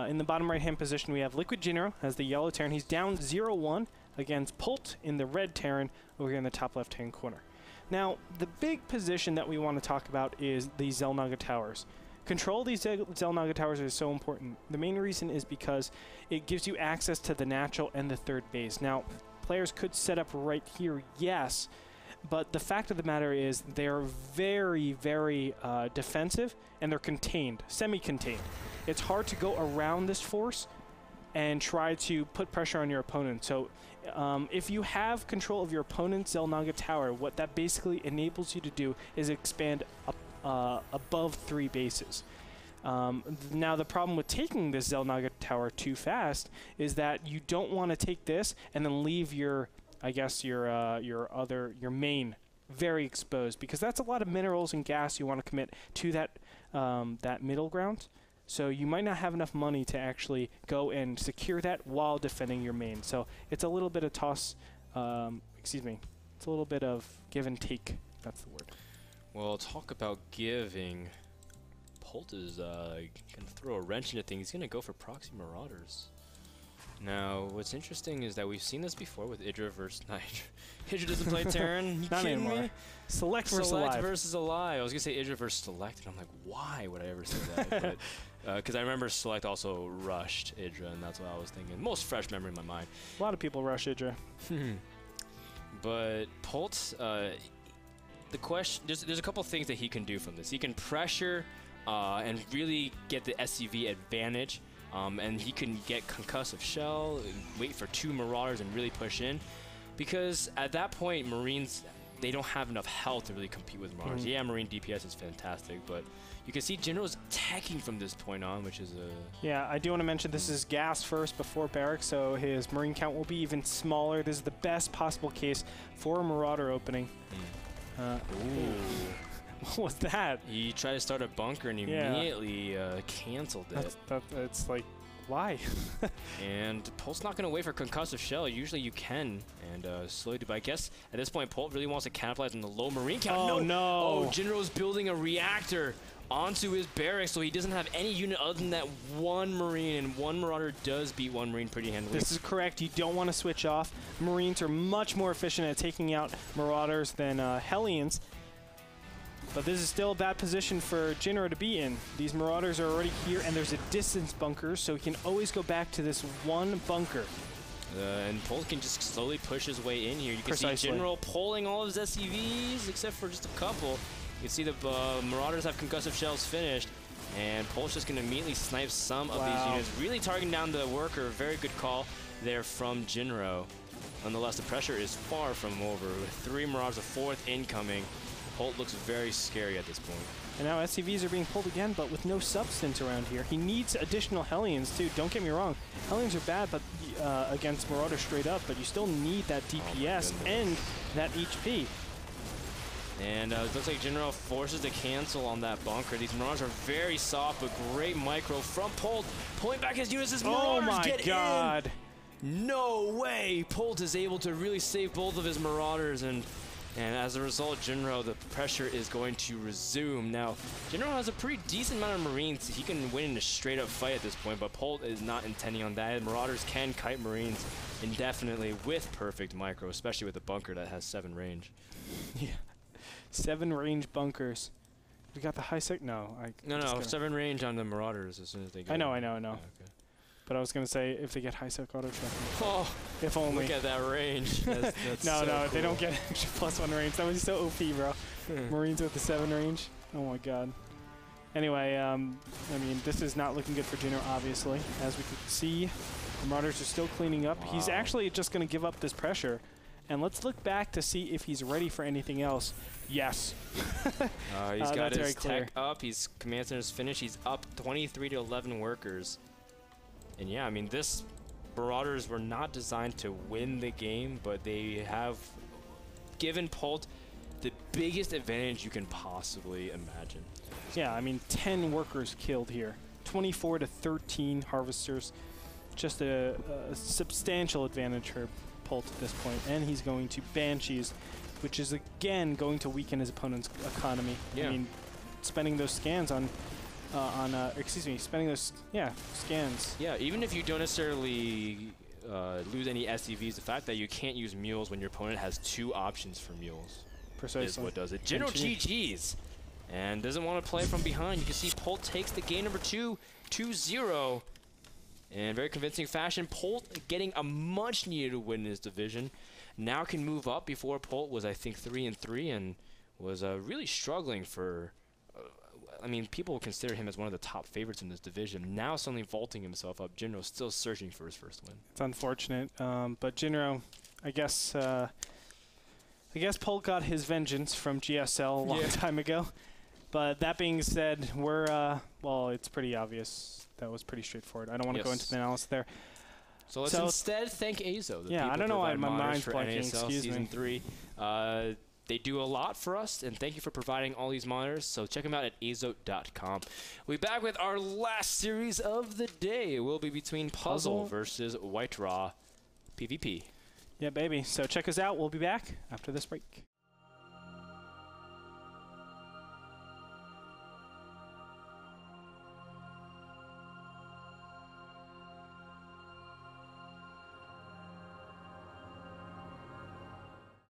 In the bottom right-hand position, we have Liquid Jinro as the yellow Terran. He's down 0-1 against Polt in the red Terran over here in the top left-hand corner. Now, the big position that we want to talk about is the Xel'Naga Towers. Control of these Xel'Naga Towers is so important. The main reason is because it gives you access to the natural and the third base. Now, players could set up right here, yes, but the fact of the matter is they're very, very defensive, and they're contained, semi-contained. It's hard to go around this force and try to put pressure on your opponent. So if you have control of your opponent's Xel'Naga Tower, what that basically enables you to do is expand up above 3 bases. Now, the problem with taking this Xel'Naga Tower too fast is that you don't want to take this and then leave your, I guess, your main very exposed, because that's a lot of minerals and gas you want to commit to that that middle ground. So you might not have enough money to actually go and secure that while defending your main. So it's a little bit of toss, excuse me, it's a little bit of give and take. That's the word. Well, talk about giving. Polt is going to throw a wrench into things. He's going to go for proxy marauders. Now, what's interesting is that we've seen this before with Idra versus Hydra doesn't play Terran. You Not kidding anymore. me? Select versus Select Alive. versus Alive. I was going to say Idra versus Select, and I'm like, why would I ever say that? Because I remember Select also rushed Idra, and that's what I was thinking. Most fresh memory in my mind. A lot of people rush Idra. But Polt, the question, there's a couple things that he can do from this. He can pressure and really get the SCV advantage. And he can get Concussive Shell, wait for 2 Marauders, and really push in. Because at that point, Marines, they don't have enough health to really compete with Marauders. Yeah, Marine DPS is fantastic, but you can see Jinro's attacking from this point on, which is a... Yeah, I do want to mention this is gas first before barracks, so his Marine count will be even smaller. This is the best possible case for a Marauder opening. Ooh. What was that? He tried to start a bunker and immediately canceled it. It's like, why? And Polt's not going to wait for Concussive Shell. Usually you can, and slowly do. But I guess at this point, Polt really wants to capitalize on the low Marine count. Oh, no! Oh, Jinro's building a reactor onto his barracks, so he doesn't have any unit other than that 1 Marine, and 1 Marauder does beat 1 Marine pretty handily. This is correct. You don't want to switch off. Marines are much more efficient at taking out Marauders than Hellions. But this is still a bad position for Jinro to be in. These Marauders are already here, and there's a distance bunker, so he can always go back to this 1 bunker. And Polt can just slowly push his way in here. You can see Jinro pulling all of his SCVs, except for just a couple. You can see the Marauders have Concussive Shells finished, and Polt's just going to immediately snipe some of these units, really targeting down the worker. Very good call there from Jinro. Nonetheless, the pressure is far from over. With 3 Marauders, a 4th incoming. Polt looks very scary at this point. And now SCVs are being pulled again, but with no substance around here. He needs additional Hellions, too. Don't get me wrong. Hellions are bad but against Marauder straight up, but you still need that DPS and that HP. And it looks like Jinro forces to cancel on that bunker. These Marauders are very soft, but great micro from Polt. Pulling back his units as Marauders get in. Oh, my God. No way. Polt is able to really save both of his Marauders, and as a result, Jinro, the pressure is going to resume. Now, Jinro has a pretty decent amount of Marines. He can win in a straight-up fight at this point, but Polt is not intending on that. Marauders can kite Marines indefinitely with perfect micro, especially with a bunker that has 7 range. Yeah, 7 range bunkers. We got the high sec? No. No, 7 range on the Marauders as soon as they get I know. Yeah, okay. But I was going to say, if they get high sec auto tracking. Oh, if only. Look at that range. That's no, so no, cool. They don't get extra +1 range. That was so OP, bro. Marines with the 7 range. Oh my God. Anyway, I mean, this is not looking good for Jinro, obviously. As we can see, the Marauders are still cleaning up. Wow. He's actually just going to give up this pressure. And let's look back to see if he's ready for anything else. Yes. He's got his tech up. His command center's finished. He's up 23 to 11 workers. And yeah, I mean, this Marauders were not designed to win the game, but they have given Polt the biggest advantage you can possibly imagine. Yeah, I mean, 10 workers killed here. 24 to 13 harvesters. Just a substantial advantage for Polt at this point. And he's going to Banshees, which is, again, going to weaken his opponent's economy. Yeah. I mean, spending those scans on excuse me, spending those, scans. Yeah, even if you don't necessarily lose any SCVs, the fact that you can't use mules when your opponent has 2 options for mules is what does it. Jinro GG's. And doesn't want to play from behind. You can see Polt takes the game number 2, 2-0. In very convincing fashion. Polt getting a much needed win in his division. Now can move up. Before Polt was, I think, 3-3 and was really struggling for... I mean, people consider him as one of the top favorites in this division. Now suddenly vaulting himself up. Jinro still searching for his first win. It's unfortunate, but Jinro, I guess Polt got his vengeance from GSL a long time ago. But that being said, we're well, it's pretty obvious. That was pretty straightforward. I don't want to go into the analysis there. So let's instead thank Azo. Yeah, I don't know why my mind's blanking. Excuse Season me. 3. They do a lot for us, and thank you for providing all these monitors. So check them out at azo.com. We'll be back with our last series of the day. It will be between Puzzle versus White Raw PvP. Yeah, baby. So check us out. We'll be back after this break.